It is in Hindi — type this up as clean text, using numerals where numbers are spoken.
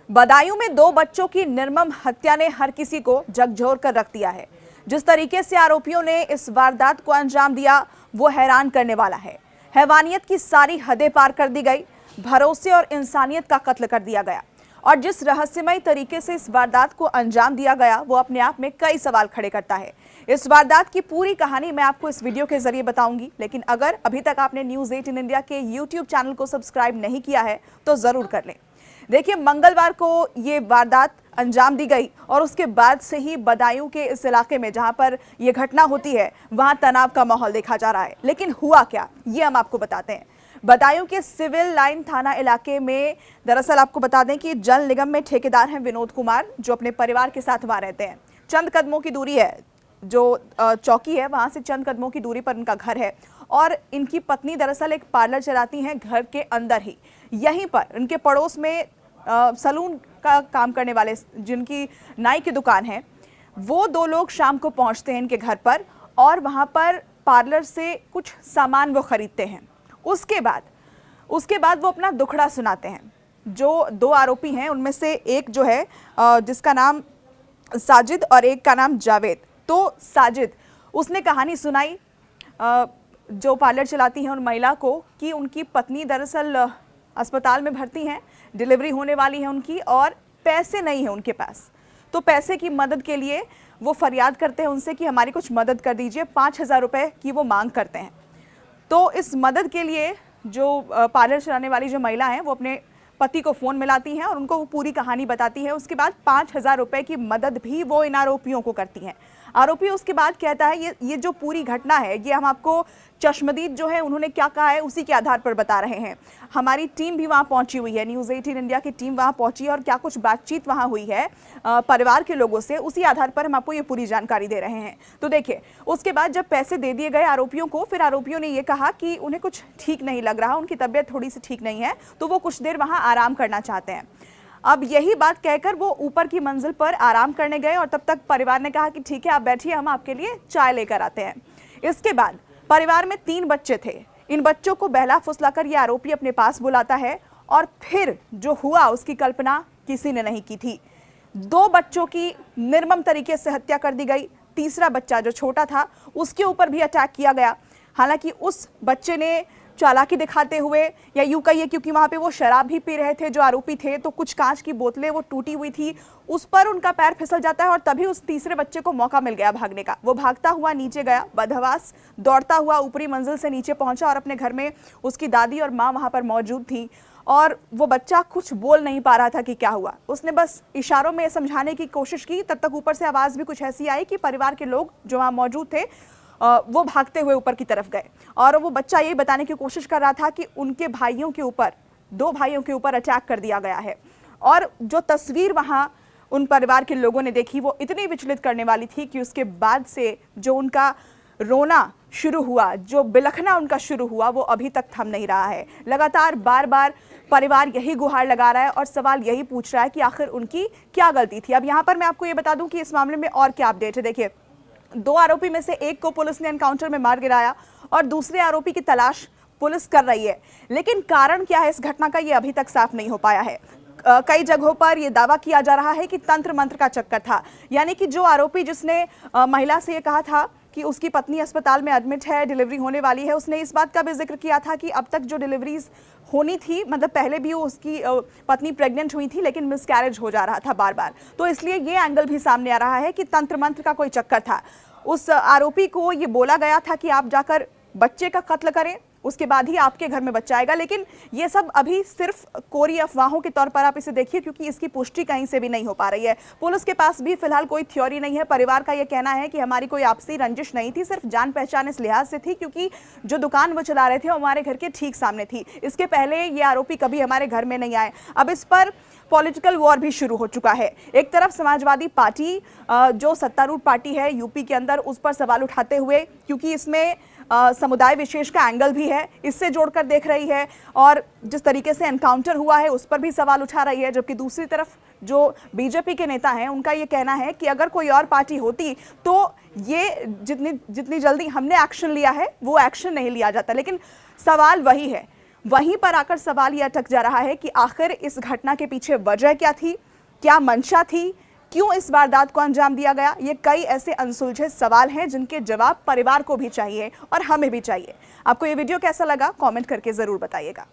बदायूं में दो बच्चों की निर्मम हत्या ने हर किसी को झकझोर कर रख दिया है। जिस तरीके से आरोपियों ने इस वारदात को अंजाम दिया वो हैरान करने वाला है। हैवानियत की सारी हदें पार कर दी गई, भरोसे और इंसानियत का कत्ल कर दिया गया और जिस रहस्यमय तरीके से इस वारदात को अंजाम दिया गया वो अपने आप में कई सवाल खड़े करता है। इस वारदात की पूरी कहानी मैं आपको इस वीडियो के जरिए बताऊंगी, लेकिन अगर अभी तक आपने न्यूज़ 18 इंडिया के यूट्यूब चैनल को सब्सक्राइब नहीं किया है तो जरूर कर लें। देखिए, मंगलवार को ये वारदात अंजाम दी गई और उसके बाद से ही बदायूं के इस इलाके में जहां पर ये घटना होती है वहां तनाव का माहौल देखा जा रहा है। लेकिन हुआ क्या, ये हम आपको बताते हैं। बदायूं के सिविल लाइन थाना इलाके में दरअसल आपको बता दें कि जल निगम में ठेकेदार हैं विनोद कुमार, जो अपने परिवार के साथ वहां रहते हैं। चंद कदमों की दूरी है, जो चौकी है वहां से चंद कदमों की दूरी पर उनका घर है और इनकी पत्नी दरअसल एक पार्लर चलाती हैं घर के अंदर ही। यहीं पर उनके पड़ोस में सलून का काम करने वाले जिनकी नाई की दुकान है, वो दो लोग शाम को पहुंचते हैं इनके घर पर और वहां पर पार्लर से कुछ सामान वो खरीदते हैं। उसके बाद वो अपना दुखड़ा सुनाते हैं। जो दो आरोपी हैं उनमें से एक जो है जिसका नाम साजिद और एक का नाम जावेद। तो साजिद, उसने कहानी सुनाई जो पार्लर चलाती हैं उन महिला को कि उनकी पत्नी दरअसल अस्पताल में भर्ती हैं, डिलीवरी होने वाली है उनकी और पैसे नहीं है उनके पास। तो पैसे की मदद के लिए वो फरियाद करते हैं उनसे कि हमारी कुछ मदद कर दीजिए। 5,000 रुपये की वो मांग करते हैं। तो इस मदद के लिए जो पार्लर चलाने वाली जो महिला हैं वो अपने पति को फ़ोन मिलाती हैं और उनको वो पूरी कहानी बताती है। उसके बाद 5,000 रुपये की मदद भी वो इन आरोपियों को करती हैं। आरोपी उसके बाद कहता है ये जो पूरी घटना है ये हम आपको चश्मदीद जो है उन्होंने क्या कहा है उसी के आधार पर बता रहे हैं। हमारी टीम भी वहाँ पहुँची हुई है, न्यूज़ 18 इंडिया की टीम वहाँ पहुँची है और क्या कुछ बातचीत वहाँ हुई है परिवार के लोगों से, उसी आधार पर हम आपको ये पूरी जानकारी दे रहे हैं। तो देखिए, उसके बाद जब पैसे दे दिए गए आरोपियों को, फिर आरोपियों ने ये कहा कि उन्हें कुछ ठीक नहीं लग रहा, उनकी तबीयत थोड़ी सी ठीक नहीं है, तो वो कुछ देर वहाँ आराम करना चाहते हैं। अब यही बात कहकर वो ऊपर की मंजिल पर आराम करने गए और तब तक परिवार ने कहा कि ठीक है आप बैठिए, हम आपके लिए चाय लेकर आते हैं। इसके बाद परिवार में 3 बच्चे थे। इन बच्चों को बहला फुसलाकर ये आरोपी अपने पास बुलाता है और फिर जो हुआ उसकी कल्पना किसी ने नहीं की थी। 2 बच्चों की निर्मम तरीके से हत्या कर दी गई। तीसरा बच्चा जो छोटा था उसके ऊपर भी अटैक किया गया। हालांकि उस बच्चे ने चालाकी दिखाते हुए, या यूं कहिए क्योंकि वहां पे वो शराब भी पी रहे थे जो आरोपी थे, तो कुछ कांच की बोतलें वो टूटी हुई थी, उस पर उनका पैर फिसल जाता है और तभी उस तीसरे बच्चे को मौका मिल गया भागने का। वो भागता हुआ नीचे गया, बदहवास दौड़ता हुआ ऊपरी मंजिल से नीचे पहुंचा और अपने घर में उसकी दादी और माँ वहां पर मौजूद थी और वो बच्चा कुछ बोल नहीं पा रहा था कि क्या हुआ। उसने बस इशारों में समझाने की कोशिश की, तब तक ऊपर से आवाज़ भी कुछ ऐसी आई कि परिवार के लोग जो वहाँ मौजूद थे वो भागते हुए ऊपर की तरफ गए और वो बच्चा ये बताने की कोशिश कर रहा था कि उनके भाइयों के ऊपर, 2 भाइयों के ऊपर अटैक कर दिया गया है। और जो तस्वीर वहाँ उन परिवार के लोगों ने देखी वो इतनी विचलित करने वाली थी कि उसके बाद से जो उनका रोना शुरू हुआ, जो बिलखना उनका शुरू हुआ, वो अभी तक थम नहीं रहा है। लगातार बार बार परिवार यही गुहार लगा रहा है और सवाल यही पूछ रहा है कि आखिर उनकी क्या गलती थी। अब यहाँ पर मैं आपको ये बता दूं कि इस मामले में और क्या अपडेट है। देखिए, 2 आरोपी में से एक को पुलिस ने एनकाउंटर में मार गिराया और दूसरे आरोपी की तलाश पुलिस कर रही है, लेकिन कारण क्या है इस घटना का ये अभी तक साफ नहीं हो पाया है। कई जगहों पर यह दावा किया जा रहा है कि तंत्र मंत्र का चक्कर था, यानी कि जो आरोपी जिसने महिला से ये कहा था कि उसकी पत्नी अस्पताल में एडमिट है, डिलीवरी होने वाली है, उसने इस बात का भी जिक्र किया था कि अब तक जो डिलीवरीज होनी थी, मतलब पहले भी उसकी पत्नी प्रेग्नेंट हुई थी लेकिन मिसकैरेज हो जा रहा था बार बार। तो इसलिए ये एंगल भी सामने आ रहा है कि तंत्र मंत्र का कोई चक्कर था। उस आरोपी को ये बोला गया था कि आप जाकर बच्चे का कत्ल करें, उसके बाद ही आपके घर में बच्चा आएगा, लेकिन ये सब अभी सिर्फ कोरी अफवाहों के तौर पर आप इसे देखिए क्योंकि इसकी पुष्टि कहीं से भी नहीं हो पा रही है। पुलिस के पास भी फिलहाल कोई थ्योरी नहीं है। परिवार का ये कहना है कि हमारी कोई आपसी रंजिश नहीं थी, सिर्फ जान पहचान इस लिहाज से थी क्योंकि जो दुकान वो चला रहे थे वो हमारे घर के ठीक सामने थी। इसके पहले ये आरोपी कभी हमारे घर में नहीं आए। अब इस पर पॉलिटिकल वॉर भी शुरू हो चुका है। एक तरफ समाजवादी पार्टी जो सत्तारूढ़ पार्टी है यूपी के अंदर, उस पर सवाल उठाते हुए, क्योंकि इसमें समुदाय विशेष का एंगल भी है, इससे जोड़कर देख रही है और जिस तरीके से एनकाउंटर हुआ है उस पर भी सवाल उठा रही है। जबकि दूसरी तरफ जो बीजेपी के नेता हैं उनका ये कहना है कि अगर कोई और पार्टी होती तो ये जितनी जल्दी हमने एक्शन लिया है वो एक्शन नहीं लिया जाता। लेकिन सवाल वही है, वहीं पर आकर सवाल यह अटक जा रहा है कि आखिर इस घटना के पीछे वजह क्या थी, क्या मंशा थी, क्यों इस वारदात को अंजाम दिया गया। ये कई ऐसे अनसुलझे सवाल हैं जिनके जवाब परिवार को भी चाहिए और हमें भी चाहिए। आपको ये वीडियो कैसा लगा कमेंट करके जरूर बताइएगा।